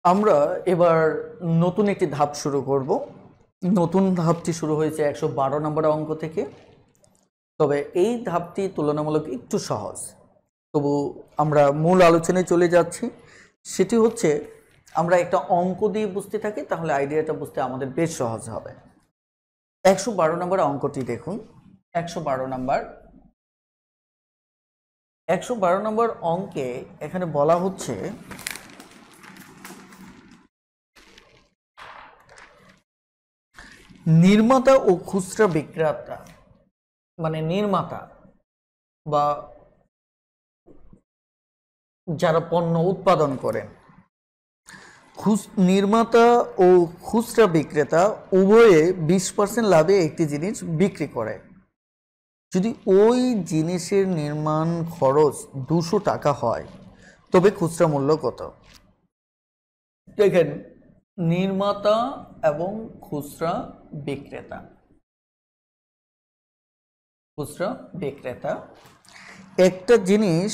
আমরা এবার নতুন একটি ধাপ শুরু করব। নতুন ধাপটি শুরু হয়েছে 112 নম্বর অঙ্ক থেকে। তবে এই ধাপটি তুলনামূলক একটু সহজ। তবু আমরা মূল আলোচনায় চলে যাচ্ছি। সেটি হচ্ছে আমরা একটা অঙ্ক দিয়ে বুঝতে থাকি, তাহলে আইডিয়াটা বুঝতে আমাদের বেশ সহজ হবে। 112 নম্বর অঙ্কটি দেখুন। 112 নম্বর 112 নম্বর অঙ্কে এখানে বলা হচ্ছে নির্মাতা ও খুচরা বিক্রেতা, মানে নির্মাতা বা যারা পণ্য উৎপাদন করেন, নির্মাতা ও খুচরা বিক্রেতা উভয়ে 20% লাভে একটি জিনিস বিক্রি করে। যদি ওই জিনিসের নির্মাণ খরচ 200 টাকা হয়, তবে খুচরা মূল্য কত? দেখেন, নির্মাতা এবং খুচরা বিক্রেতা, একটা জিনিস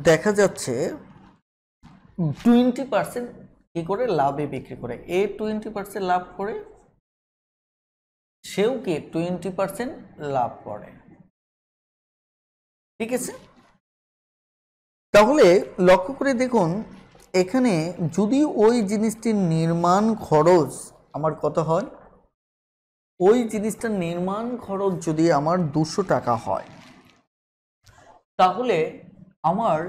দেখা যাচ্ছে 20% কি করে লাভে বিক্রি করে। এ 20% লাভ করে, সেও কি 20% লাভ করে। ঠিক আছে, তাহলে লক্ষ্য করে দেখুন এখানে যদি ওই জিনিসটির নির্মাণ খরচ আমার কত হয়, ওই জিনিসটার নির্মাণ খরচ যদি আমার 200 টাকা হয়, তাহলে আমার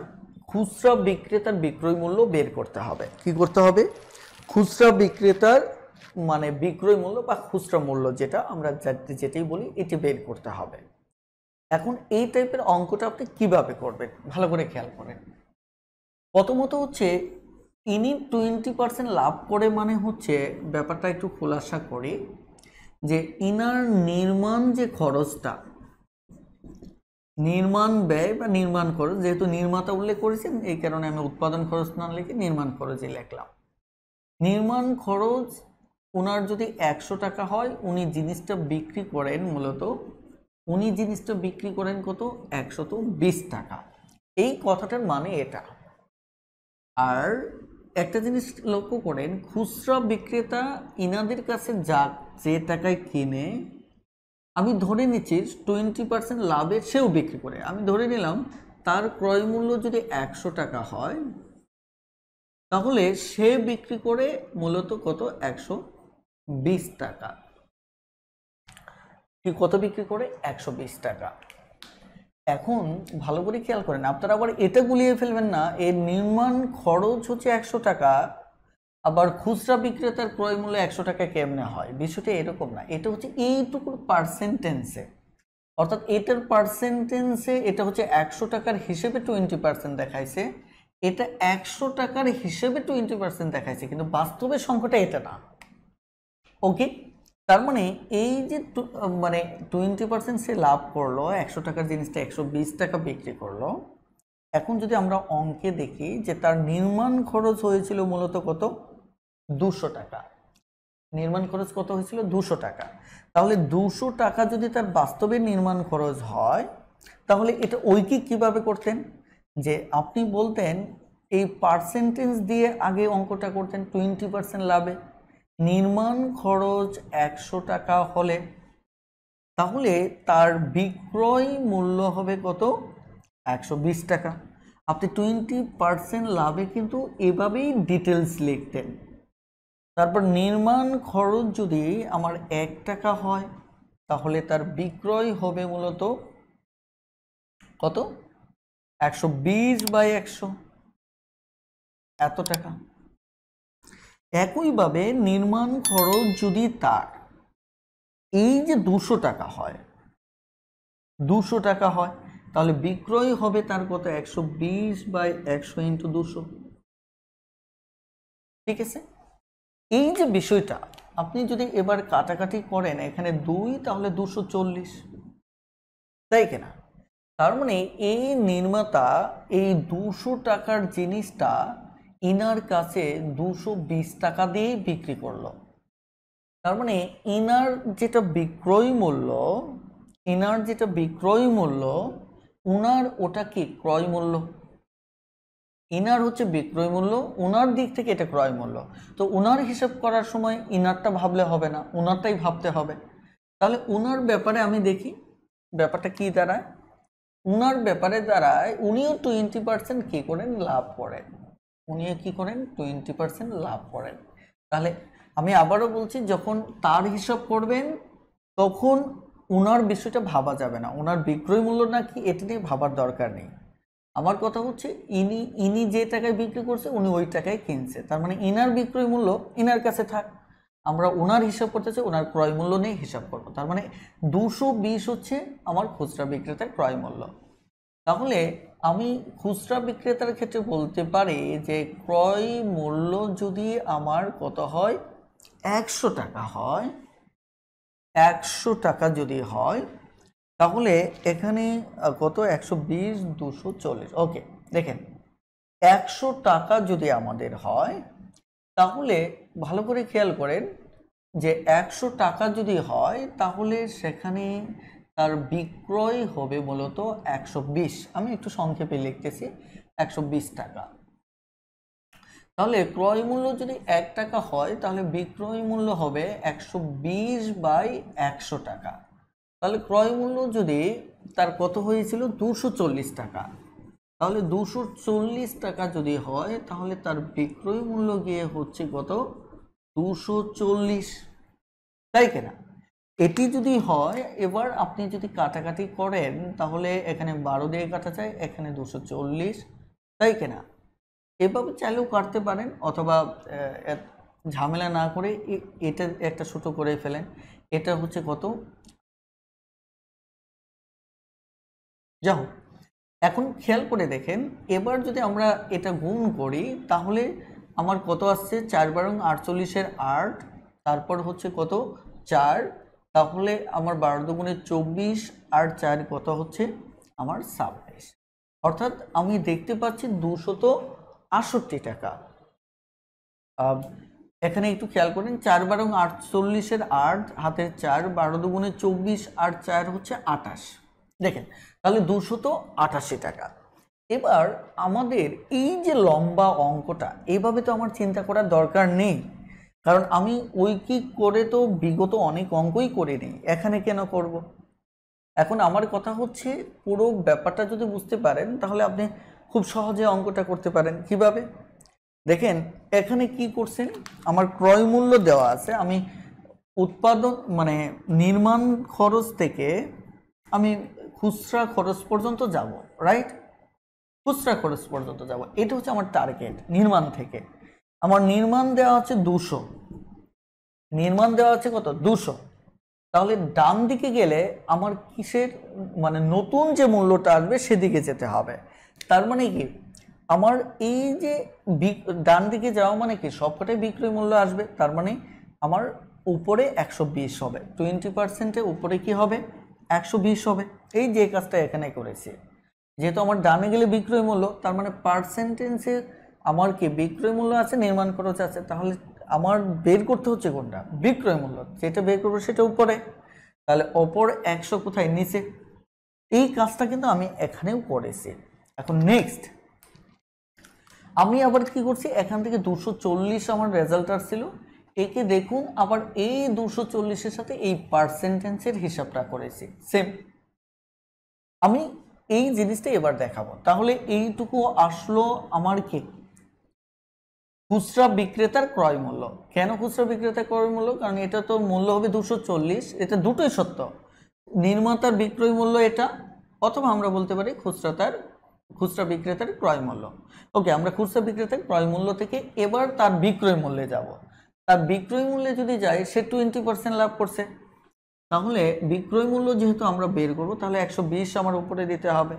খুচরা বিক্রেতার বিক্রয় মূল্য বের করতে হবে। কি করতে হবে? খুচরা বিক্রেতার মানে বিক্রয় মূল্য বা খুচরা মূল্য, যেটা আমরা যেটাই বলি, এটি বের করতে হবে। এখন এই টাইপের অঙ্কটা আপনি কিভাবে করবেন ভালো করে খেয়াল করেন। প্রথমত হচ্ছে ইনি 20% লাভ করে, মানে হচ্ছে ব্যাপারটা একটু খোলাসা করি যে ইনার নির্মাণ যে খরচটা, নির্মাণ ব্যয় বা নির্মাণ খরচ, যেহেতু নির্মাতা উল্লেখ করেছেন এই কারণে আমি উৎপাদন খরচ না লিখে নির্মাণ খরচই লিখলাম। নির্মাণ খরচ ওনার যদি 100 টাকা হয়, উনি জিনিসটা বিক্রি করেন কত? 120 টাকা। এই কথাটার মানে এটা। আর একটা জিনিস লক্ষ্য করেন, খুচরা বিক্রেতা ইনাদের কাছে যে টাকায় কিনে, আমি ধরে নিচ্ছি 20% লাভে সেও বিক্রি করে। আমি ধরে নিলাম তার ক্রয় মূল্য যদি 100 টাকা হয়, তাহলে সে বিক্রি করে মূলত কত? 120 টাকা। কি কত বিক্রি করে? 120 টাকা। এখন ভালো করে খেয়াল করেন, আপনারা আবার এটা গুলিয়ে ফেলবেন না, এর নির্মাণ খরচ হচ্ছে 100 টাকা, আবার খুচরা বিক্রেতার ক্রয় মূল্য 100 টাকা কেমনে হয়। বিষয়টা এরকম না, এটা হচ্ছে এইটুকুর পার্সেন্টেন্সে, অর্থাৎ এটার পার্সেন্টেন্সে এটা হচ্ছে 100 টাকার হিসেবে 20% দেখাইছে, এটা 100 টাকার হিসেবে 20% দেখাইছে, কিন্তু বাস্তবে সংখ্যাটা এটা না। ওকে, তার মানে এই যে মানে 20% সে লাভ করলো, 100 টাকার জিনিসটা 120 টাকা বিক্রি করলো। এখন যদি আমরা অঙ্কে দেখি যে তার নির্মাণ খরচ হয়েছিল মূলত কত? 200 টাকা। নির্মাণ খরচ কত হয়েছিল? 200 টাকা। তাহলে 200 টাকা যদি তার বাস্তবে নির্মাণ খরচ হয়, তাহলে এটা ঐকিক কিভাবে করতেন? যে আপনি বলতেন এই পার্সেন্টেজ দিয়ে আগে অঙ্কটা করতেন 20% লাভে। নির্মাণ খরচ 100 টাকা হলে তাহলে তার বিক্রয় মূল্য হবে কত? 120 টাকা। আপনি 20% লাভে কিন্তু এভাবেই ডিটেলস লিখতেন। তারপর নির্মাণ খরচ যদি আমার 1 টাকা হয়, তাহলে তার বিক্রয় হবে মূলত কত? 120/100, এত টাকা। একইভাবে নির্মাণ খরচ যদি তার এই যে 200 টাকা হয়, 200 টাকা হয়, তাহলে বিক্রয় হবে তার কত? 120/100 × 200। ঠিক আছে, এই যে বিষয়টা আপনি যদি এবার কাটাকাটি করেন, এখানে 2 তাহলে 240, তাই কিনা? তার মানে এই নির্মাতা এই 200 টাকার জিনিসটা ইনার কাছে 220 টাকা দিয়ে বিক্রি করলো। তার মানে ইনার যেটা বিক্রয় মূল্য, উনার ওটা কি ক্রয় মূল্য। ইনার হচ্ছে বিক্রয় মূল্য, ওনার দিক থেকে এটা ক্রয় মূল্য। তো ওনার হিসাব করার সময় ইনারটা ভাবলে হবে না, ওনারটাই ভাবতে হবে। তাহলে ওনার ব্যাপারে আমি দেখি ব্যাপারটা কি দাঁড়ায়। ওনার ব্যাপারে দাঁড়ায় উনিও 20% কী করেন, লাভ করেন। উনিও কী করেন, 20% লাভ করেন। তাহলে আমি আবারও বলছি, যখন তার হিসাব করবেন তখন ওনার বিষয়টা ভাবা যাবে না, ওনার বিক্রয় মূল্য নাকি এটা নিয়ে ভাবার দরকার নেই। আমার কথা হচ্ছে ইনি যে টাকায় বিক্রি করছে উনি ওই টাকায় কিনছে, তার মানে ইনার বিক্রয় মূল্য ইনার কাছে থাক, আমরা ওনার হিসাব করতে চাই, ওনার ক্রয় মূল্য নিয়ে হিসাব করব। তার মানে 220 হচ্ছে আমার খুচরা বিক্রেতার ক্রয় মূল্য। তাহলে আমি খুচরা বিক্রেতার ক্ষেত্রে বলতে পারি যে ক্রয় মূল্য যদি আমার কত হয়, 100 টাকা হয়, 100 টাকা যদি হয়, তাহলে এখানে কত, 120, 240। ওকে, দেখেন 100 টাকা যদি আমাদের হয়, তাহলে ভালো করে খেয়াল করেন যে 100 টাকা যদি হয় তাহলে সেখানে তার বিক্রয় হবে মূলত 120। আমি একটু সংক্ষেপে লিখতেছি, 120 টাকা। তাহলে ক্রয় মূল্য যদি 1 টাকা হয় তাহলে বিক্রয় মূল্য হবে 120/100 টাকা। তাহলে ক্রয় মূল্য যদি তার কত হয়েছিল, 240 টাকা, তাহলে 240 টাকা যদি হয় তাহলে তার বিক্রয় মূল্য গিয়ে হচ্ছে কত, 240, তাই কিনা? এটি যদি হয়, এবার আপনি যদি কাটাকাটি করেন তাহলে এখানে 12 দিয়ে কাটা যায়, এখানে 240, তাই কিনা? এভাবে চাইলেও কাটতে পারেন, অথবা ঝামেলা না করে এটা একটা ছোট করে ফেলেন। এটা হচ্ছে কত, যাও এখন খেয়াল করে দেখেন, এবার যদি আমরা এটা গুণ করি তাহলে আমার কত আসছে, 4/48 8, তারপর হচ্ছে কত 4, তাহলে আমার 12 দুগুণে 24 আর 4 কত হচ্ছে আমার 26। অর্থাৎ আমি দেখতে পাচ্ছি 268 টাকা। এখানে একটু খেয়াল করেন, 4/48 8 হাতের 4, 12 দুগুণে 24 আর 4 হচ্ছে 28। দেখেন তাহলে 288 টাকা। এবার আমাদের এই যে লম্বা অঙ্কটা, এইভাবে তো আমার চিন্তা করার দরকার নেই, কারণ আমি ঐকিক করে তো বিগত অনেক অঙ্কই করে নিই, এখানে কেন করব? এখন আমার কথা হচ্ছে, পুরো ব্যাপারটা যদি বুঝতে পারেন তাহলে আপনি খুব সহজে অঙ্কটা করতে পারেন। কিভাবে দেখেন, এখানে কি করছেন, আমার ক্রয় মূল্য দেওয়া আছে, আমি উৎপাদন মানে নির্মাণ খরচ থেকে আমি খুচরা খরচ পর্যন্ত যাব, রাইট? খুচরা খরচ পর্যন্ত যাব, এটা হচ্ছে আমার টার্গেট। নির্মাণ থেকে আমার নির্মাণ দেওয়া হচ্ছে 200, নির্মাণ দেওয়া হচ্ছে কত, 200। তাহলে ডান দিকে গেলে আমার কিসের মানে নতুন যে মূল্যটা আসবে সেদিকে যেতে হবে। তার মানে কি, আমার এই যে ডান দিকে যাওয়া মানে কি, সবকটাই বিক্রয় মূল্য আসবে, তার মানে আমার উপরে 120 হবে, 20%-এর উপরে কি হবে, 120 হবে। এই যে কাজটা এখানে করেছি, যেহেতু আমার ডানে গেলে বিক্রয় মূল্য, তার মানে পার্সেন্টেজে আমার কি বিক্রয় মূল্য আছে, নির্মাণ খরচ আছে, তাহলে আমার বের করতে হচ্ছে কোনটা, বিক্রয় মূল্য। যেটা বের করবো সেটা উপরে, তাহলে অপর 100 কোথায়, নিচে। এই কাজটা কিন্তু আমি এখানেও করেছি। এখন নেক্সট আমি আবার কি করছি, এখান থেকে 240 আমার রেজাল্ট আসছিল, একে দেখুন আবার এই 240-এর সাথে এই পার্সেন্টেজের হিসাবটা করেছি সেম। আমি এই জিনিসটা এবার দেখাবো। তাহলে এইটুকু আসলো আমার কি, খুচরা বিক্রেতার ক্রয় মূল্য। কেন খুচরা বিক্রেতার ক্রয় মূল্য, কারণ এটা তো মূল্য হবে 240, এটা দুটোই সত্য, নির্মাতার বিক্রয় মূল্য এটা, অথবা আমরা বলতে পারি খুচরা বিক্রেতার ক্রয় মূল্য। ওকে, আমরা খুচরা বিক্রেতার ক্রয় মূল্য থেকে এবার তার বিক্রয় মূল্যে যাব। তার বিক্রয় মূল্যে যদি যাই, সে 20% লাভ করছে, তাহলে বিক্রয় মূল্য যেহেতু আমরা বের করব, তাহলে 120 আমার উপরে দিতে হবে,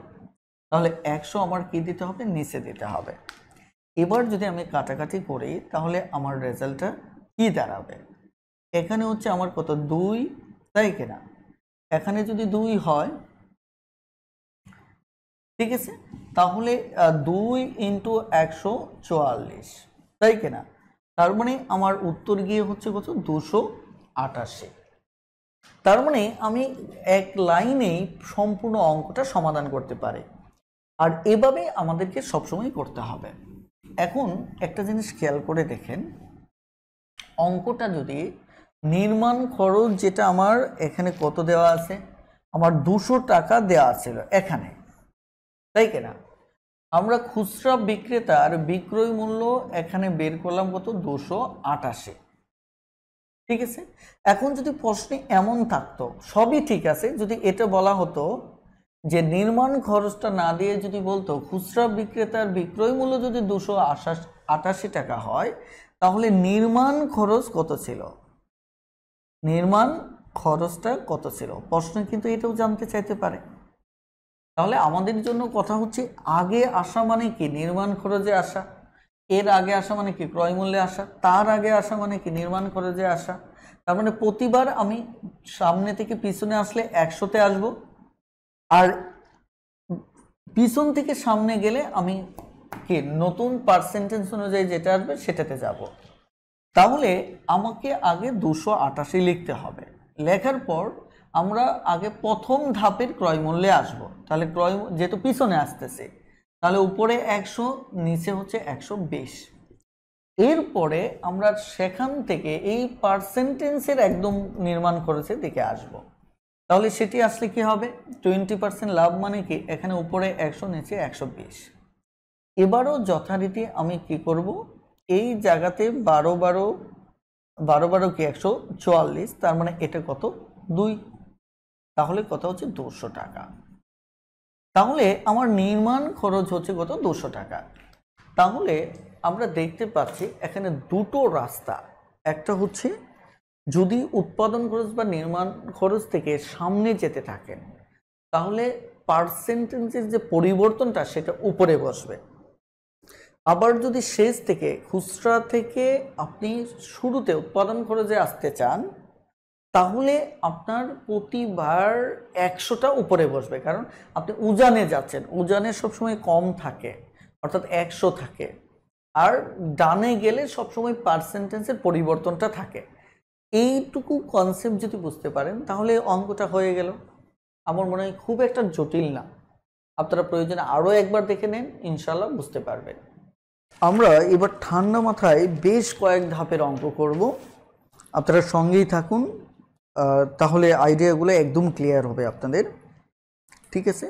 তাহলে 100 আমার কি দিতে হবে, নিচে দিতে হবে। এবার যদি আমি কাটাকাটি করি তাহলে আমার রেজাল্টটা কি দাঁড়াবে, এখানে হচ্ছে আমার কত, 2, তাই কিনা? এখানে যদি 2 হয়, ঠিক আছে, তাহলে 2 × 144, তাই কিনা? তার মানে আমার উত্তর গিয়ে হচ্ছে কত, 288। তার মানে আমি এক লাইনেই সম্পূর্ণ অঙ্কটা সমাধান করতে পারি। আর এভাবে আমাদেরকে সবসময় করতে হবে। এখন একটা জিনিস খেয়াল করে দেখেন, অঙ্কটা যদি নির্মাণ খরচ যেটা আমার এখানে কত দেওয়া আছে, আমার 200 টাকা দেওয়া ছিল এখানে, তাই কিনা? আমরা খুচরা বিক্রেতার বিক্রয় মূল্য এখানে বের করলাম কত, 288। ঠিক আছে। এখন যদি প্রশ্নে এমন থাকতো, সবই ঠিক আছে, যদি এটা বলা হতো যে নির্মাণ খরচটা না দিয়ে যদি বলতো খুচরা বিক্রেতার বিক্রয় মূল্য যদি 288 টাকা হয়, তাহলে নির্মাণ খরচ কত ছিল, নির্মাণ খরচটা কত ছিল, প্রশ্ন কিন্তু এটাও জানতে চাইতে পারে। তাহলে আমাদের জন্য কথা হচ্ছে আগে আসা মানে কি, নির্মাণ খরচে আসা, এর আগে আসা মানে কি, ক্রয় মূল্যে আসা, তার আগে আসা মানে কি, নির্মাণ খরচে আসা। তার মানে প্রতিবার আমি সামনে থেকে পিছনে আসলে 100-তে আসবো, আর পিছন থেকে সামনে গেলে আমি কি নতুন পার্সেন্টেজ অনুযায়ী যেটা আসবে সেটাতে যাব। তাহলে আমাকে আগে 288 লিখতে হবে। লেখার পর আমরা আগে প্রথম ধাপের ক্রয় মূল্যে আসবো। তাহলে ক্রয় যেহেতু পিছনে আসতেছে, তাহলে উপরে 100, নিচে হচ্ছে 120। এরপরে আমরা সেখান থেকে এই পার্সেন্টেজের একদম নির্মাণ খরচের দিকে আসব। তাহলে সেটি আসলে কি হবে, 20% লাভ মানে কি, এখানে উপরে 100, নিচে 120। এবারও যথারীতি আমি কি করব, এই জায়গাতে 12 কি 144, তার মানে এটা কত, 2, তাহলে কত হচ্ছে 200 টাকা। তাহলে আমার নির্মাণ খরচ হচ্ছে কত, 200 টাকা। তাহলে আমরা দেখতে পাচ্ছি এখানে দুটো রাস্তা, একটা হচ্ছে যদি উৎপাদন খরচ বা নির্মাণ খরচ থেকে সামনে যেতে থাকেন, তাহলে পার্সেন্টেজের যে পরিবর্তনটা সেটা উপরে বসবে। আবার যদি শেষ থেকে খুচরা থেকে আপনি শুরুতে উৎপাদন খরচে আসতে চান, তাহলে আপনার প্রতিবার 100টা উপরে বসবে, কারণ আপনি উজানে যাচ্ছেন, উজানে সবসময় কম থাকে, অর্থাৎ 100 থাকে, আর ডানে গেলে সবসময় পার্সেন্টেজের পরিবর্তনটা থাকে। এইটুকু কনসেপ্ট যদি বুঝতে পারেন তাহলে অঙ্কটা হয়ে গেল। আমার মনে হয় খুব একটা জটিল না, আপনারা প্রয়োজনে আরও একবার দেখে নেন, ইনশাল্লাহ বুঝতে পারবেন। আমরা এবার ঠান্ডা মাথায় বেশ কয়েক ধাপের অঙ্ক করব, আপনারা সঙ্গেই থাকুন, তাহলে আইডিয়াগুলো একদম ক্লিয়ার হবে আপনাদের। ঠিক আছে।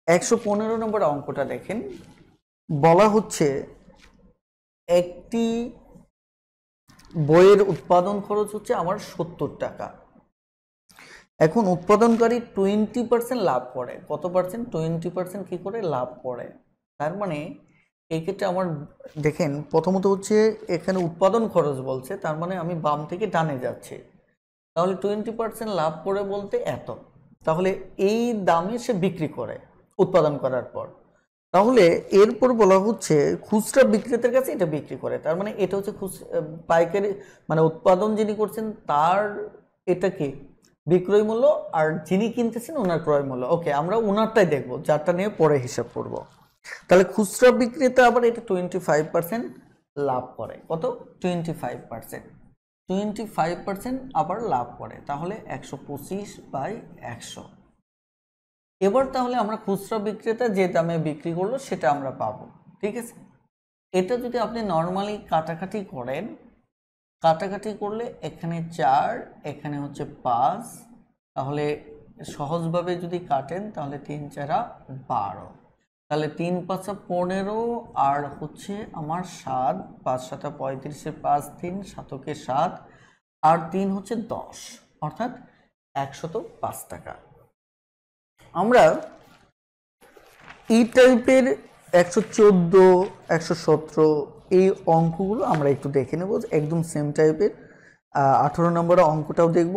115 নম্বর অঙ্কটা দেখেন, বলা হচ্ছে একটি বইয়ের উৎপাদন খরচ হচ্ছে আমার 70 টাকা। এখন উৎপাদনকারী 20% লাভ করে, কত পার্সেন্ট, 20% কি করে লাভ করে। তার মানে এই ক্ষেত্রে আমার দেখেন প্রথমত হচ্ছে এখানে উৎপাদন খরচ বলছে, তার মানে আমি বাম থেকে ডানে যাচ্ছি, তাহলে 20% লাভ করে বলতে এত, তাহলে এই দামে সে বিক্রি করে উৎপাদন করার পর। তাহলে এরপর বলা হচ্ছে খুচরা বিক্রেতার কাছে এটা বিক্রি করে, তার মানে এটা হচ্ছে পাইকারি, মানে উৎপাদন যিনি করছেন তার এটা কি বিক্রয় মূল্য, আর যিনি কিনতেছেন ওনার ক্রয় মূল্য। ওকে, আমরা ওনারটাই দেখবো, যারটা নিয়ে পরে হিসাব করব। তাহলে খুচরা বিক্রেতা আবার এটা 25% লাভ করে, কত, 25%, 25% আবার লাভ করে, তাহলে 125/100। এবার তাহলে আমরা খুচরা বিক্রেতা যে দামে বিক্রি করলো সেটা আমরা পাবো। ঠিক আছে। এটা যদি আপনি নর্মালি কাটাকাটি করেন, কাটাকাটি করলে এখানে 4, এখানে হচ্ছে 5, তাহলে সহজভাবে যদি কাটেন তাহলে 3 4 12, তাহলে 3 5 15, আর হচ্ছে আমার 7, 5 7 35, 5 3 7 7, আর 3 হচ্ছে 10, অর্থাৎ 105 টাকা। আমরা এই টাইপের 114, 117 এই অঙ্কগুলো আমরা একটু দেখে নেব, একদম সেম টাইপের। 18 নম্বর অঙ্কটাও দেখব।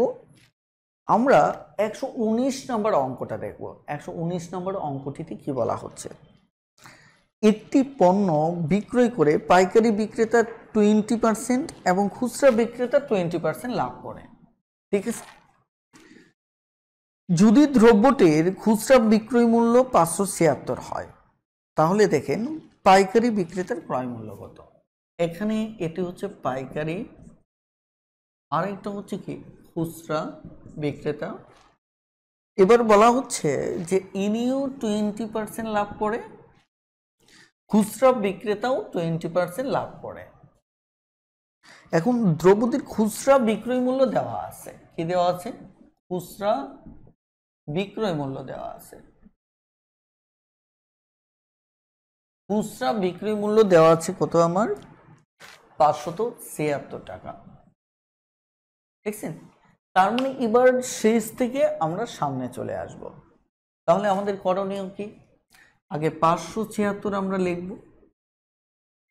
আমরা 119 নম্বর অঙ্কটা দেখব। 119 নম্বর অঙ্কটিতে কি বলা হচ্ছে, একটি পণ্য বিক্রয় করে পাইকারি বিক্রেতা 20% এবং খুচরা বিক্রেতা 20% লাভ করে। ঠিক আছে। যদি দ্রব্যটির খুচরা বিক্রয় মূল্য 576 হয়, তাহলে দেখেন পাইকারি বিক্রেতার ক্রয় মূল্য কত। এখানে এটি হচ্ছে পাইকারি, আরেকটা হচ্ছে কি খুচরা বিক্রেতা, এবার বলা হচ্ছে যে ইনিও 20% লাভ করে, খুচরা বিক্রেতাও 20% লাভ করে। এখন দ্রব্যটির খুচরা বিক্রয় মূল্য দেওয়া আছে, কি দেওয়া আছে? খুচরা বিক্রয় মূল্য দেওয়া আছে। খুচরা বিক্রয় মূল্য দেওয়া আছে কত? আমার 576 টাকা। দেখছেন? তার মানে এবার শেষ থেকে আমরা সামনে চলে আসব। তাহলে আমাদের করণীয় কি? আগে 576 আমরা লিখব,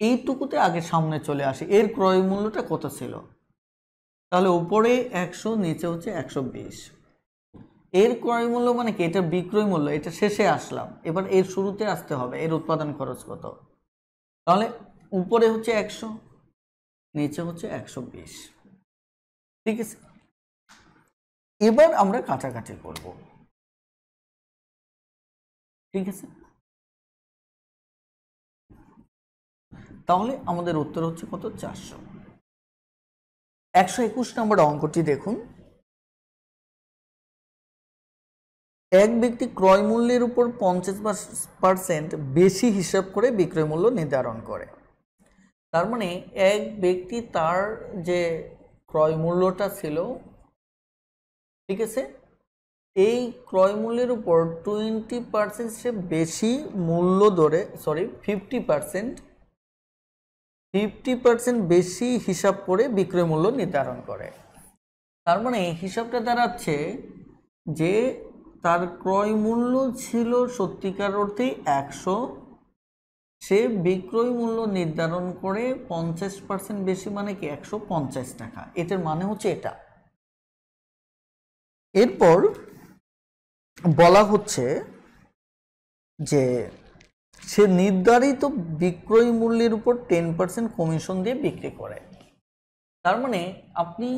এইটুকুতে আগে সামনে চলে আসি। এর ক্রয় মূল্যটা কত ছিল? তাহলে উপরে 100, নিচে হচ্ছে 120। এর ক্রয় মূল্য মানে কি? এটা বিক্রয় মূল্য, এটা শেষে আসলাম, এবার এর শুরুতে আসতে হবে। এর উৎপাদন খরচ কত? তাহলে উপরে হচ্ছে 100, নিচে হচ্ছে 120। ঠিক আছে, এবার আমরা কাটাকাটি করব। ঠিক আছে, তাহলে আমাদের উত্তর হচ্ছে কত? 400। 121 নম্বর অঙ্কটি দেখুন। এক ব্যক্তি ক্রয় মূল্যের উপর 50% বেশি হিসাব করে বিক্রয় মূল্য নির্ধারণ করে। তার মানে এক ব্যক্তি তার যে ক্রয় মূল্যটা ছিল, ঠিক আছে, এই ক্রয় মূল্যের উপর 20% সে বেশি মূল্য ধরে, 50% বেশি হিসাব করে বিক্রয় মূল্য নির্ধারণ করে। তার মানে হিসাবটা দাঁড়াচ্ছে যে তার ক্রয় মূল্য ছিল সত্যিকার অর্থেই 100, সে বিক্রয় মূল্য নির্ধারণ করে 50% বেশি, মানে কি 150 টাকা। এটার মানে হচ্ছে এটা। এরপর বলা হচ্ছে যে সে নির্ধারিত বিক্রয় মূল্যের উপর 10% কমিশন দিয়ে বিক্রি করে। তার মানে আপনি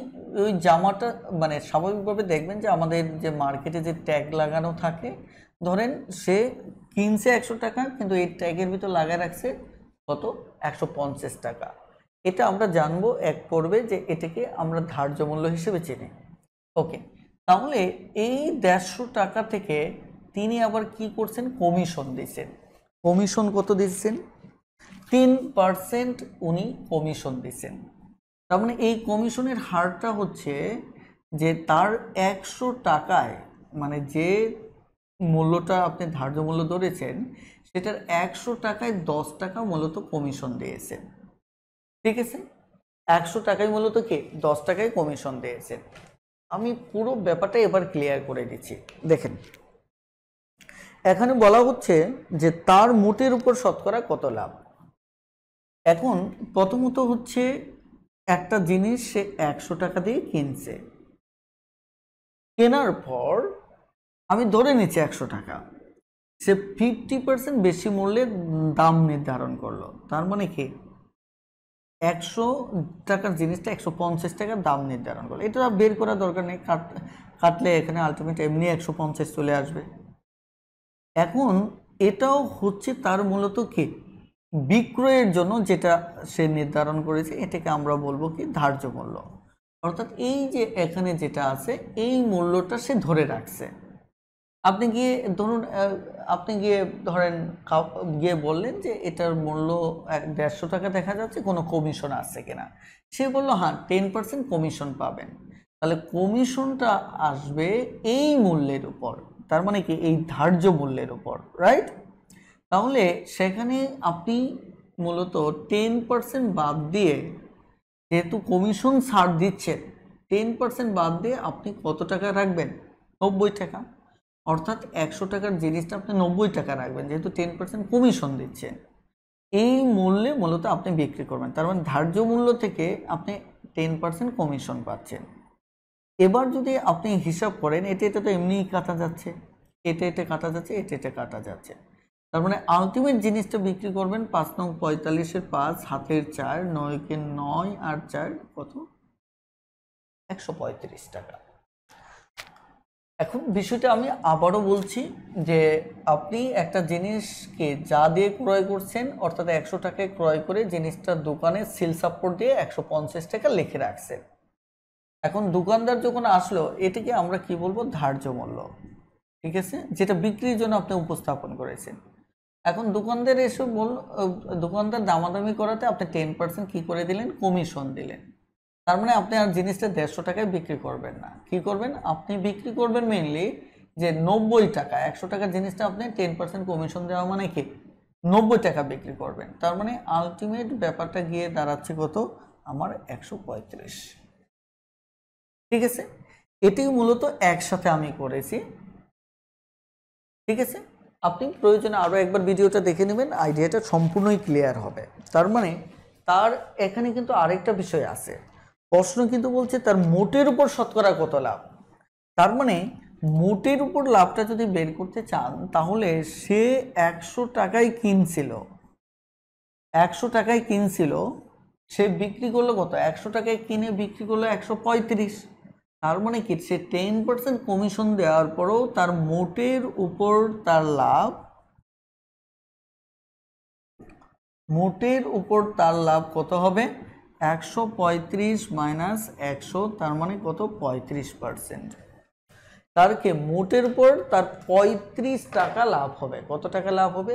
ওই জামাটা, মানে স্বাভাবিকভাবে দেখবেন যে আমাদের যে মার্কেটে যে ট্যাগ লাগানো থাকে, ধরেন সে কিনছে 100 টাকা, কিন্তু এই ট্যাগের ভিতর লাগায় রাখছে কত? 150 টাকা। এটা আমরা জানবো এক পর্বে, যে এটাকে আমরা ধার্য মূল্য হিসেবে চিনি। ওকে, তাহলে এই 150 টাকা থেকে তিনি আবার কি করছেন? কমিশন দিচ্ছেন। কমিশন কত দিচ্ছেন? 3% উনি কমিশন দিচ্ছেন। তার মানে এই কমিশনের হারটা হচ্ছে যে তার 100 টাকায়, মানে যে মূল্যটা আপনি ধার্য মূল্য ধরেছেন, সেটার 100 টাকায় 10 টাকা মূলত কমিশন দিয়েছেন। ঠিক আছে, 100 টাকায় মূলত কি 10 টাকায় কমিশন দিয়েছেন। আমি পুরো ব্যাপারটা এবার ক্লিয়ার করে দিচ্ছি। দেখেন, এখানে বলা হচ্ছে যে তার মোটের উপর শতকরা কত লাভ। এখন প্রথমত হচ্ছে একটা জিনিস সে 100 টাকা দিয়ে কিনছে, কেনার পর আমি ধরে নিচ্ছি 100 টাকা, সে 50% বেশি মূল্যের দাম নির্ধারণ করলো। তার মানে কি 100 টাকার জিনিসটা 150 টাকার দাম নির্ধারণ করলো। এটা বের করার দরকার নেই, কাটলে এখানে আলটিমেট এমনি 150 চলে আসবে। এখন এটাও হচ্ছে তার মূলত কি বিক্রয়ের জন্য যেটা সে নির্ধারণ করেছে, এটাকে আমরা বলবো কি ধার্য মূল্য। অর্থাৎ এই যে এখানে যেটা আছে, এই মূল্যটা সে ধরে রাখছে। আপনি গিয়ে ধরুন, আপনি গিয়ে ধরেন গিয়ে বললেন যে এটার মূল্য 150 টাকা দেখা যাচ্ছে, কোনো কমিশন আছে কিনা। সে বলল হ্যাঁ 10% কমিশন পাবেন। তাহলে কমিশনটা আসবে এই মূল্যের উপর, তার মানে কি এই ধার্য মূল্যের উপর, রাইট? তাহলে সেখানে আপনি মূলত 10% বাদ দিয়ে, যেহেতু কমিশন ছাড় দিচ্ছেন, 10% বাদ দিয়ে আপনি কত টাকা রাখবেন? 90 টাকা। অর্থাৎ 100 টাকার জিনিসটা আপনি 90 টাকা রাখবেন, যেহেতু 10% কমিশন দিচ্ছেন। এই মূল্যে মূলত আপনি বিক্রি করবেন। তার মানে ধার্য মূল্য থেকে আপনি 10% কমিশন পাচ্ছেন। এবার যদি আপনি হিসাব করেন, এটা তো এমনিই কাটা যাচ্ছে, এটা কাটা যাচ্ছে, এটা কাটা যাচ্ছে। তার মানে আলটিমেট জিনিসটা বিক্রি করবেন 5 নং 45-এর 5, হাতের 4, 9-কে 9 আর 4 কত? 135 টাকা। এখন বিষয়টা আমি আবারও বলছি যে আপনি একটা জিনিসকে যা দিয়ে ক্রয় করছেন, অর্থাৎ 100 টাকায় ক্রয় করে জিনিসটা দোকানে সিল সাপোর্ট দিয়ে 150 টাকা লিখে রাখছেন। এখন দোকানদার যখন আসলো, এটাকে আমরা কি বলবো? ধার্য মূল্য। ঠিক আছে, যেটা বিক্রির জন্য আপনি উপস্থাপন করেছেন। এখন দোকানদার এসে দোকানদার দামাদামি করাতে আপনি 10% কি করে দিলেন, কমিশন দিলেন। তার মানে আপনি আর জিনিসটা 150 টাকায় বিক্রি করবেন না, কি করবেন, আপনি বিক্রি করবেন মেইনলি যে 90 টাকা, 100 টাকার জিনিসটা আপনি 10% কমিশন দেওয়া মানে কি 90 টাকা বিক্রি করবেন। তার মানে আলটিমেট ব্যাপারটা গিয়ে দাঁড়াচ্ছে কত, আমার 135। ঠিক আছে, এটি মূলত একসাথে আমি করেছি। ঠিক আছে, আপনি প্রয়োজনে আরও একবার ভিডিওটা দেখে নেবেন, আইডিয়াটা সম্পূর্ণই ক্লিয়ার হবে। তার মানে তার এখানে কিন্তু আরেকটা বিষয় আছে, প্রশ্ন কিন্তু বলছে তার মোটের উপর শতকরা কত লাভ। তার মানে মোটের উপর লাভটা যদি বের করতে চান তাহলে সে 100 টাকায় কিনছিল, 100 টাকায় কিনছিল, সে বিক্রি করলো কত, 100 টাকায় কিনে বিক্রি করলো 135। তার মানে কি সে 10% কমিশন দেওয়ার পরেও তার মোটের উপর তার লাভ, মোটের উপর তার লাভ কত হবে, 135 মাইনাস 100, তার মানে কত, 35%। তারকে মোটের উপর তার 35 টাকা লাভ হবে। কত টাকা লাভ হবে,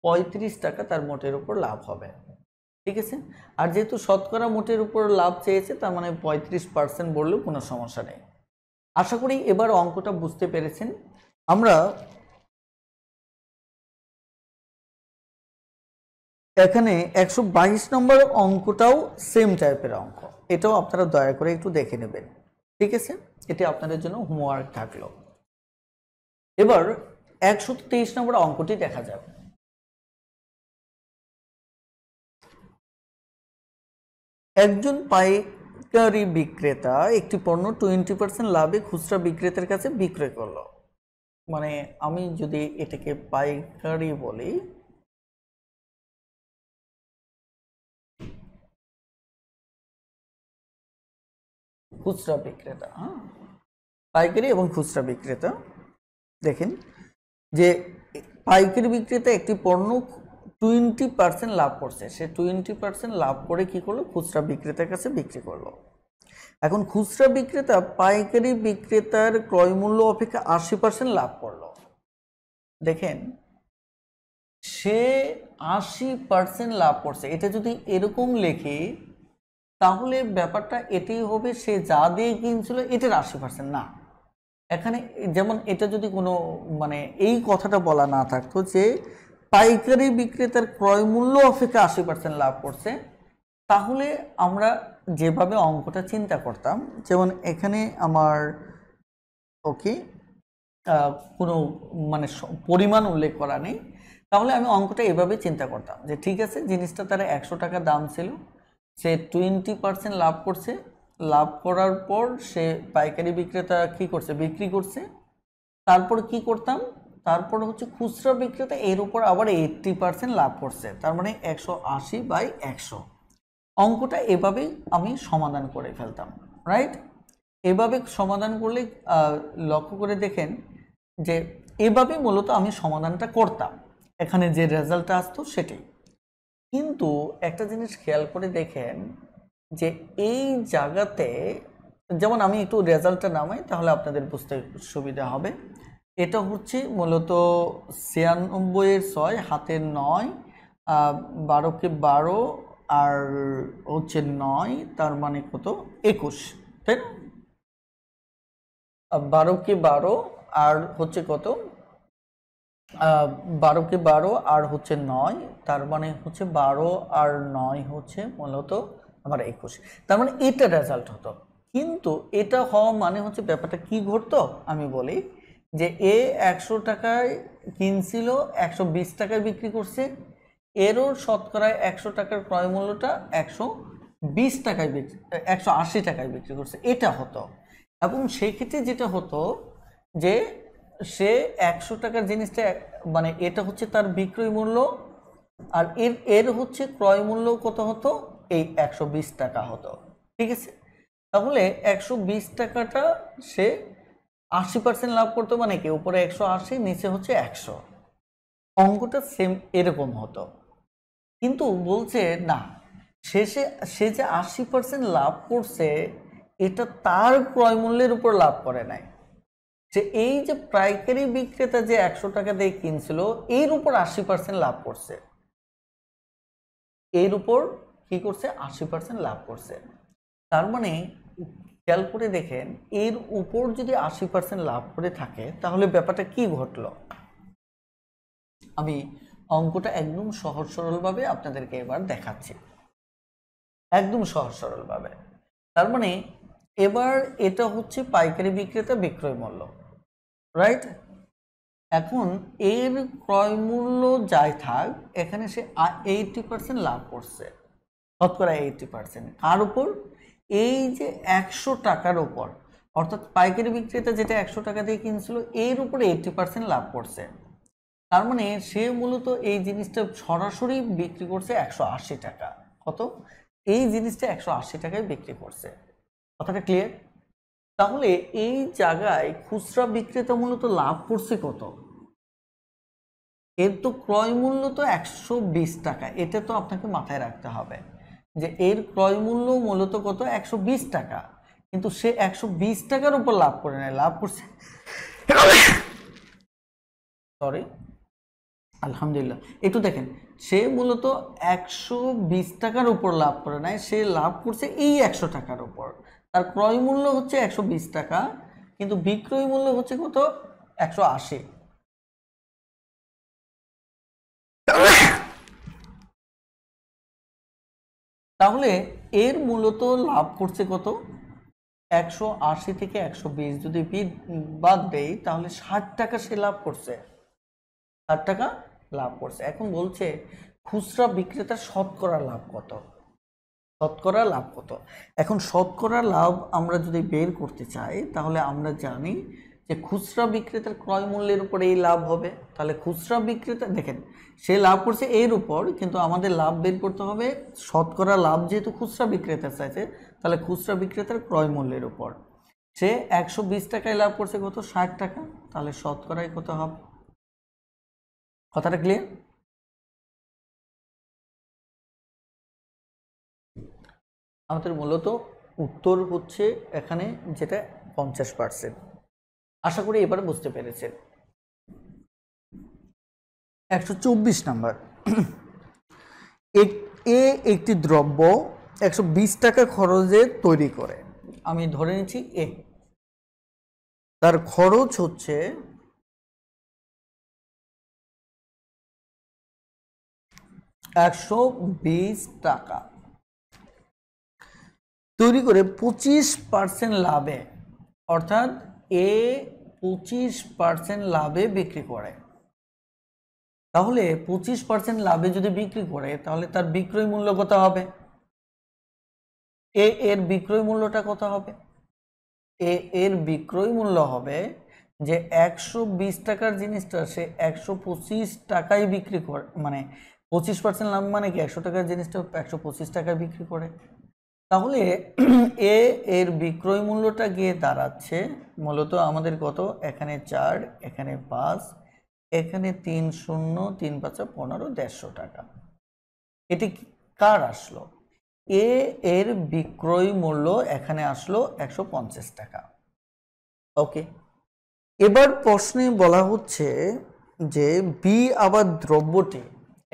35 টাকা তার মোটের উপর লাভ হবে। ঠিক আছে, আর যেহেতু শতকরা মোটের উপর লাভ চেয়েছে তার মানে 35% বললেও কোনো সমস্যা নেই। আশা করি এবার অঙ্কটা বুঝতে পেরেছেন। আমরা এখানে 122 নম্বর অঙ্কটাও সেম টাইপের অঙ্ক, এটাও আপনারা দয়া করে একটু দেখে নেবেন। ঠিক আছে, এটি আপনাদের জন্য হোমওয়ার্ক থাকলো। এবার 123 নম্বর অঙ্কটি দেখা যাবে। একজন পাইকারি বিক্রেতা একটি পণ্য 20% লাভে খুচরা বিক্রেতার কাছে বিক্রয় করলো। মানে আমি যদি এটাকে পাইকারি বলি, খুচরা বিক্রেতা, হ্যাঁ, পাইকারি এবং খুচরা বিক্রেতা, দেখেন যে পাইকারি বিক্রেতা একটি পণ্য 20% লাভ করছে, সে 20% লাভ করে কি করলো, খুচরা বিক্রেতার কাছে বিক্রি করলো। এখন খুচরা বিক্রেতা পাইকারি বিক্রেতার ক্রয় মূল্য অপেক্ষা 80% লাভ করলো। দেখেন সে 80% লাভ করছে, এটা যদি এরকম লেখে তাহলে ব্যাপারটা এটাই হবে, সে যা দিয়ে কিনছিল এটার 80% না। এখানে যেমন এটা যদি কোনো মানে এই কথাটা বলা না থাকতো যে পাইকারি বিক্রেতার ক্রয় মূল্য অপেক্ষা 80% লাভ করছে, তাহলে আমরা যেভাবে অঙ্কটা চিন্তা করতাম, যেমন এখানে আমার ওকে কোনো মানে পরিমাণ উল্লেখ করা নেই, তাহলে আমি অঙ্কটা এভাবে চিন্তা করতাম যে ঠিক আছে, জিনিসটা তার 100 টাকা দাম ছিল, সে 20% লাভ করছে, লাভ করার পর সে পাইকারি বিক্রেতা কি করছে, বিক্রি করছে। তারপর কি করতাম, তারপর হচ্ছে খুচরা বিক্রেতা এর উপর আবার 80% লাভ করছে, তার মানে 180/100। অঙ্কটা এভাবেই আমি সমাধান করে ফেলতাম, রাইট। এভাবে সমাধান করলে লক্ষ্য করে দেখেন যে এভাবে মূলত আমি সমাধানটা করতাম, এখানে যে রেজাল্টটা আসতো সেটাই। কিন্তু একটা জিনিস খেয়াল করে দেখেন যে এই জায়গাতে, যেমন আমি একটু রেজাল্টটা নামাই তাহলে আপনাদের বুঝতে সুবিধা হবে। এটা হচ্ছে মূলত 96 হাতের 9, 12কে 12 আর হচ্ছে 9, তার মানে কত, 21, তাই না। 12কে 12 আর হচ্ছে কত, 12কে 12 আর হচ্ছে 9, তার মানে হচ্ছে 12 আর 9 হচ্ছে মূলত আমার 21। তার মানে এটা রেজাল্ট হতো। কিন্তু এটা হওয়া মানে হচ্ছে ব্যাপারটা কি ঘটতো আমি বলি যে এ 100 টাকায় কিনছিল, 120 টাকায় বিক্রি করছে, এরও শতকরায় 100 টাকার ক্রয় মূল্যটা 120 টাকায় বিক্রি, 180 টাকায় বিক্রি করছে, এটা হতো। এবং সেই ক্ষেত্রে যেটা হতো যে সে 100 টাকার জিনিসটা মানে এটা হচ্ছে তার বিক্রয় মূল্য, আর এর হচ্ছে ক্রয় মূল্য কত হতো, এই 120 টাকা হতো। ঠিক আছে, তাহলে 120 টাকাটা সে 80% লাভ করতো, মানে কি উপরে 180 নিচে হচ্ছে 100, অঙ্কটা সেম এরকম হতো। কিন্তু বলছে না, শেষে সে যে 80% লাভ করছে এটা তার ক্রয় মূল্যের উপর লাভ করে নাই, যে এই যে পাইকারি বিক্রেতা যে 100 টাকা দিয়ে কিনছিল এর উপর 80% লাভ করছে, এর উপর কি করছে 80% লাভ করছে। তার মানে খেয়াল করে দেখেন এর উপর যদি 80% লাভ করে থাকে তাহলে ব্যাপারটা কি ঘটলো। আমি অঙ্কটা একদম সহজ সরলভাবে আপনাদেরকে এবার দেখাচ্ছি, একদম সহজ সরলভাবে। তার মানে এবার এটা হচ্ছে পাইকারি বিক্রেতা বিক্রয় মূল্য, রাইট। এখন এর ক্রয় মূল্য যাই থাক এখানে সে 80% লাভ করছে, শতকরা 80%। কার উপর? এই যে 100 টাকার উপর, অর্থাৎ পাইকারি বিক্রেতা যেটা 100 টাকা দিয়ে কিনছিল এর উপরে 80% লাভ করছে। তার মানে সে মূলত এই জিনিসটা সরাসরি বিক্রি করছে 180 টাকা। কত? এই জিনিসটা 180 টাকায় বিক্রি করছে। কথাটা ক্লিয়ার? তাহলে এই জায়গায় খুচরা বিক্রেতা মূলত লাভ করছে কত? এর তো ক্রয় মূল্য তো 120 টাকা, এটা তো আপনাকে মাথায় রাখতে হবে যে এর ক্রয় মূল্য মূলত কত? 120 টাকা, কিন্তু সে 120 টাকার উপর লাভ করে নেয়, লাভ করছে সরি আলহামদুলিল্লাহ, একটু দেখেন, সে মূলত 120 টাকার উপর লাভ করে নেয়, সে লাভ করছে এই 100 টাকার উপর। তার ক্রয় মূল্য হচ্ছে 120 টাকা, কিন্তু বিক্রয় মূল্য হচ্ছে কত? 180। তাহলে এর মূলত লাভ করছে কত? 180 থেকে 120 যদি বাদ দেই তাহলে 60 টাকা সে লাভ করছে, 60 টাকা লাভ করছে। এখন বলছে খুচরা বিক্রেতার শতকরা লাভ কত? শতকরা লাভ কত? এখন শতকরা লাভ আমরা যদি বের করতে চাই তাহলে আমরা জানি যে খুচরা বিক্রেতার ক্রয় মূল্যের উপরে এই লাভ হবে। তাহলে খুচরা বিক্রেতা দেখেন সে লাভ করছে এর উপর, কিন্তু আমাদের লাভ বের করতে হবে শতকরা লাভ, যেহেতু খুচরা বিক্রেতা চাইছে তাহলে খুচরা বিক্রেতার ক্রয় মূল্যের উপর। সে 120 টাকায় লাভ করছে কত? 60 টাকা, তাহলে শতকরায় কত হবে? কথাটা ক্লিয়ার? আমাদের মূলত উত্তর হচ্ছে এখানে যেটা 50%। আশা করি এবার বুঝতে পেরেছেন। 124 নাম্বার, একটি দ্রব্য 120 টাকা খরচে তৈরি করে, আমি ধরে নিচ্ছি এ, তার খরচ হচ্ছে 120 টাকা, তৈরি করে 25% লাভে, অর্থাৎ এ 25% লাভে বিক্রি করে। তাহলে 25% লাভে যদি বিক্রি করে তাহলে তার বিক্রয় মূল্য কত হবে? এর বিক্রয় মূল্যটা কত হবে? এর বিক্রয় মূল্য হবে যে 120 টাকার জিনিসটা সে 125 টাকায় বিক্রি করে, মানে 25% লাভ মানে কি 100 টাকার জিনিসটা 125 টাকায় বিক্রি করে। তাহলে এর বিক্রয় মূল্যটা গিয়ে দাঁড়াচ্ছে মূলত আমাদের কত? এখানে 4, এখানে 5, এখানে 3 শূন্য 3 5 15, 150 টাকা। এটি কার আসলো? এর বিক্রয় মূল্য এখানে আসলো 150 টাকা। ওকে, এবার প্রশ্নে বলা হচ্ছে যে বি আবার দ্রব্যটি,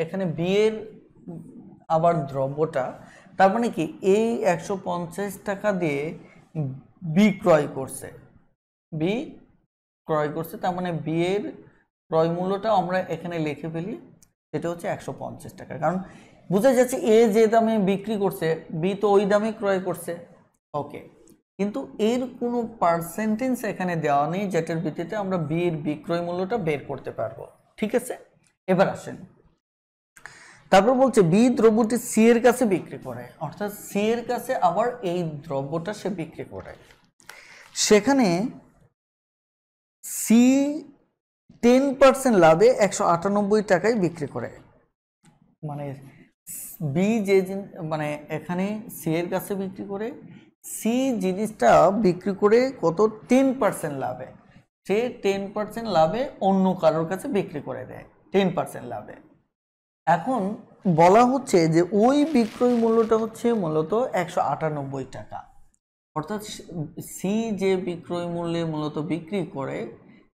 এখানে বি এর আবার দ্রব্যটা, তার মানে কি এই 150 টাকা দিয়ে বি ক্রয় করছে, বি ক্রয় করছে, তার মানে বি এর ক্রয় মূল্যটা আমরা এখানে লিখে ফেলি, সেটা হচ্ছে 150 টাকা। কারণ বোঝা যাচ্ছে এ যে দামে বিক্রি করছে বি তো ওই দামে ক্রয় করছে। ওকে, কিন্তু এর কোনো পার্সেন্টেজ এখানে দেওয়া নেই যেটার ভিত্তিতে আমরা বি এর বিক্রয় মূল্যটা বের করতে পারবো। ঠিক আছে, এবার আসেন, তারপর বলছে বি দ্রব্যটি সি এর কাছে বিক্রি করে, অর্থাৎ সি এর কাছে আবার এই দ্রব্যটা সে বিক্রি করে, সেখানে সি 10% লাভে 198 টাকায় বিক্রি করে। মানে বি যে মানে এখানে সি এর কাছে বিক্রি করে, সি জিনিসটা বিক্রি করে কত? 10% লাভে, সে 10% লাভে অন্য কারোর কাছে বিক্রি করে দেয় 10% লাভে। এখন বলা হচ্ছে যে ওই বিক্রয় মূল্যটা হচ্ছে মূলত 198 টাকা, অর্থাৎ সি যে বিক্রয় মূল্যে মূলত বিক্রি করে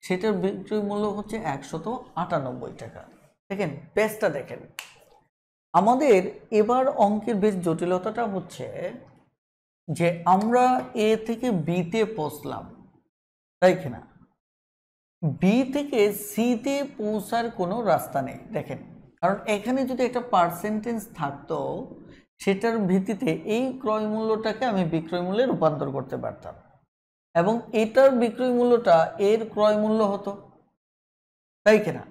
সেটার বিক্রয় মূল্য হচ্ছে 198 টাকা। দেখেন পেজটা দেখেন। আমাদের এবার অঙ্কের বেশ জটিলতাটা হচ্ছে যে আমরা এ থেকে বিতে পৌঁছলাম, তাই কিনা? বি থেকে সিতে পৌঁছার কোনো রাস্তা নেই। দেখেন, কারণ এখানে যদি একটা পার্সেন্টেজ থাকতো সেটার ভিত্তিতে এই ক্রয় মূল্যটাকে আমি বিক্রয় মূল্যে রূপান্তর করতে পারতাম এবং এটার বিক্রয় মূল্যটা এর ক্রয় মূল্য হতো, তাই কিনা?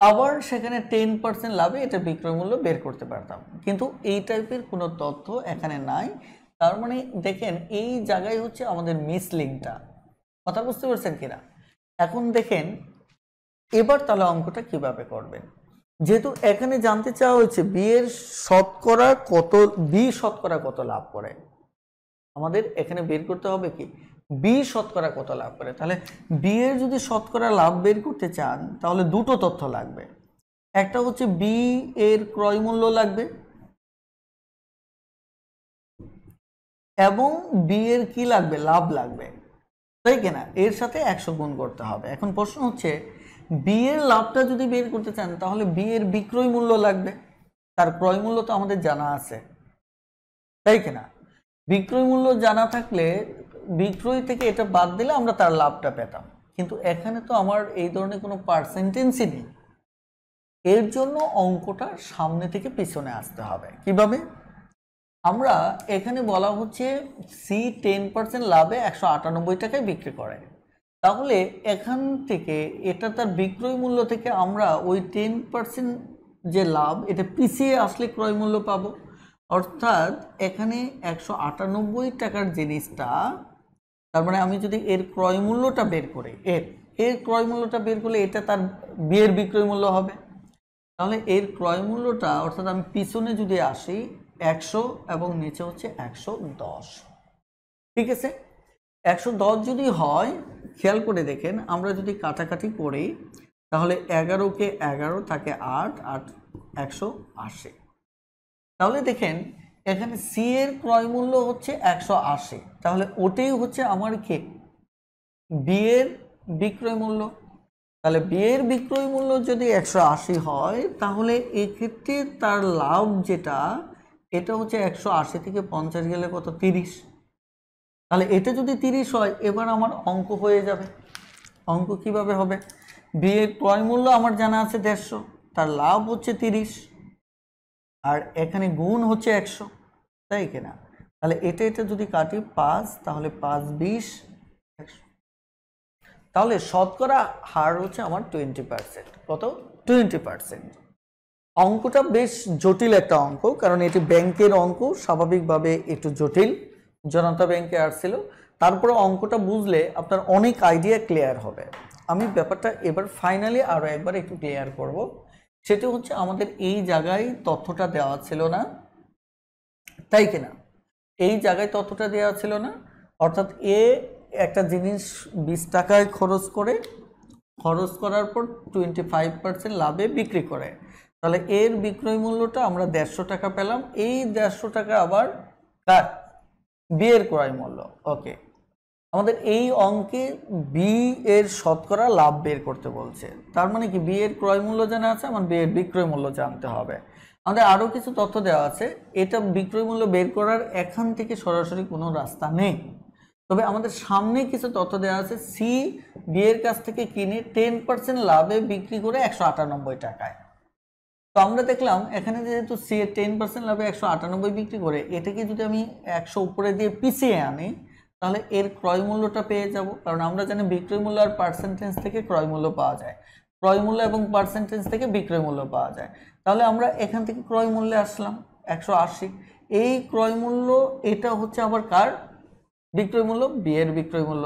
আবার সেখানে 10% লাভে এটা বিক্রয় মূল্য বের করতে পারতাম, কিন্তু এই টাইপের কোনো তথ্য এখানে নাই। তার মানে দেখেন এই জায়গায় হচ্ছে আমাদের মিসলিংটা। কথা বুঝতে পারছেন কিনা? এখন দেখেন এবার তাহলে অঙ্কটা কিভাবে করবেন। যেহেতু এখানে জানতে চাওয়া হয়েছে বি এর শতকরা কত, বি শতকরা কত লাভ করে, আমাদের এখানে বের করতে হবে কি বি শতকরা কত লাভ করে। তাহলে বি এর যদি শতকরা লাভ বের করতে চান তাহলে দুটো তথ্য লাগবে। একটা হচ্ছে বি এর ক্রয় মূল্য লাগবে এবং বি এর কি লাগবে, লাভ লাগবে, তাই কিনা? এর সাথে 100 গুণ করতে হবে। এখন প্রশ্ন হচ্ছে বি এর লাভটা যদি বের করতে চান তাহলে বি এর বিক্রয় মূল্য লাগবে, তার ক্রয় মূল্য তো আমাদের জানা আছে, তাই কিনা? বিক্রয় মূল্য জানা থাকলে বিক্রয় থেকে এটা বাদ দিলে আমরা তার লাভটা পেতাম, কিন্তু এখানে তো আমার এই ধরনের কোনো পার্সেন্টেজই নেই। এর জন্য অঙ্কটা সামনে থেকে পিছনে আসতে হবে। কিভাবে? আমরা এখানে বলা হচ্ছে সি 10% লাভে 198 টাকায় বিক্রি করে, তাহলে এখান থেকে এটা তার বিক্রয় মূল্য থেকে আমরা ওই 10% যে লাভ এটা পিছিয়ে আসলে ক্রয় মূল্য পাবো। অর্থাৎ এখানে 198 টাকার জিনিসটা, তার মানে আমি যদি এর ক্রয় মূল্যটা বের করি, এর ক্রয় মূল্যটা বের করলে এটা তার বিয়ের বিক্রয় মূল্য হবে। তাহলে এর ক্রয় মূল্যটা, অর্থাৎ আমি পিছনে যদি আসি 100 এবং নিচে হচ্ছে 110, ঠিক আছে? 110 যদি হয়, খেয়াল করে দেখেন আমরা যদি কাটাকাটি করি তাহলে 11কে 11 থাকে 8, 8 180। তাহলে দেখেন এখানে সি এর ক্রয় মূল্য হচ্ছে 180, তাহলে ওটাই হচ্ছে আমার কি বি এর বিক্রয় মূল্য। তাহলে বি এর বিক্রয় মূল্য যদি 180 হয় তাহলে এক্ষেত্রে তার লাভ যেটা, এটা হচ্ছে 180 থেকে 50 গেলে কত, 30। তাহলে এটা যদি 30 হয় এবার আমার অঙ্ক হয়ে যাবে। অঙ্ক কিভাবে হবে? বি এর ক্রয় মূল্য আমার জানা আছে 150, তার লাভ হচ্ছে 30 আর এখানে গুণ হচ্ছে 100, তাই কিনা? তাহলে এটা যদি কাটি 5, তাহলে 5 20 100। তাহলে শতকরা হার হচ্ছে আমার 20%। কত? 20%। অঙ্কটা বেশ জটিল একটা অঙ্ক, কারণ এটি ব্যাংকের অঙ্ক, স্বাভাবিকভাবে একটু জটিল, জনতা ব্যাংকে আসছিল। তারপরে অঙ্কটা বুঝলে আপনার অনেক আইডিয়া ক্লিয়ার হবে। আমি ব্যাপারটা এবার ফাইনালি আরও একবার একটু ক্লিয়ার করব। সেটা হচ্ছে আমাদের এই জায়গায় তথ্যটা দেওয়া ছিল না, তাই কিনা? এই জায়গায় তথ্যটা দেওয়া ছিল না, অর্থাৎ এ একটা জিনিস 20 টাকায় খরচ করার পর 25% লাভে বিক্রি করে, তাহলে এর বিক্রয় মূল্যটা আমরা 150 টাকা পেলাম। এই 150 টাকা আবার কার? বি এর ক্রয় মূল্য। ওকে, আমাদের এই অঙ্কে বি এর শতকরা লাভ বের করতে বলছে, তার মানে কি বি এর ক্রয় মূল্য জানা আছে, আমার বি এর বিক্রয় মূল্য জানতে হবে। আমাদের আরও কিছু তথ্য দেওয়া আছে, এটা বিক্রয় মূল্য বের করার এখান থেকে সরাসরি কোনো রাস্তা নেই, তবে আমাদের সামনে কিছু তথ্য দেওয়া আছে। সি বি এর কাছ থেকে কিনে 10% লাভে বিক্রি করে 198 টাকায়। তো আমরা দেখলাম এখানে যেহেতু সি এর 10% লাভে 198 বিক্রি করে, এটাকে যদি আমি 100 উপরে দিয়ে পিছিয়ে আনি তাহলে এর ক্রয় মূল্যটা পেয়ে যাব, কারণ আমরা জানি বিক্রয় মূল্য আর পার্সেন্টেজ থেকে ক্রয় মূল্য পাওয়া যায়, ক্রয় মূল্য এবং পার্সেন্টেজ থেকে বিক্রয় মূল্য পাওয়া যায়। তাহলে আমরা এখান থেকে ক্রয় মূল্যে আসলাম 180। এই ক্রয় মূল্য এটা হচ্ছে আবার কার বিক্রয় মূল্য? বি এর বিক্রয় মূল্য।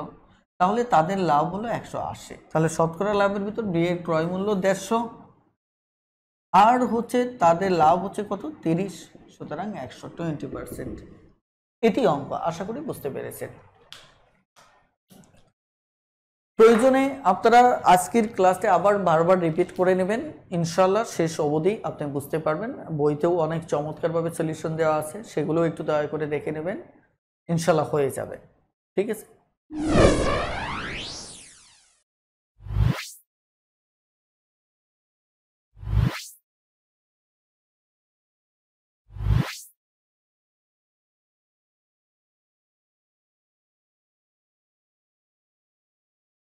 তাহলে তাদের লাভ হলো 180। তাহলে শতকরা লাভের ভিতর বি এর ক্রয় মূল্য 150 আর হচ্ছে তাদের লাভ হচ্ছে কত? 30, সুতরাং 120%। এটি অঙ্ক, আশা করি বুঝতে পেরেছেন। প্রয়োজনে আপনারা আজকের ক্লাসে আবার বারবার রিপিট করে নেবেন, ইনশাল্লাহ শেষ অবধি আপনি বুঝতে পারবেন। বইতেও অনেক চমৎকারভাবে সলিউশন দেওয়া আছে, সেগুলোও একটু দয়া করে দেখে নেবেন, ইনশাল্লাহ হয়ে যাবে। ঠিক আছে।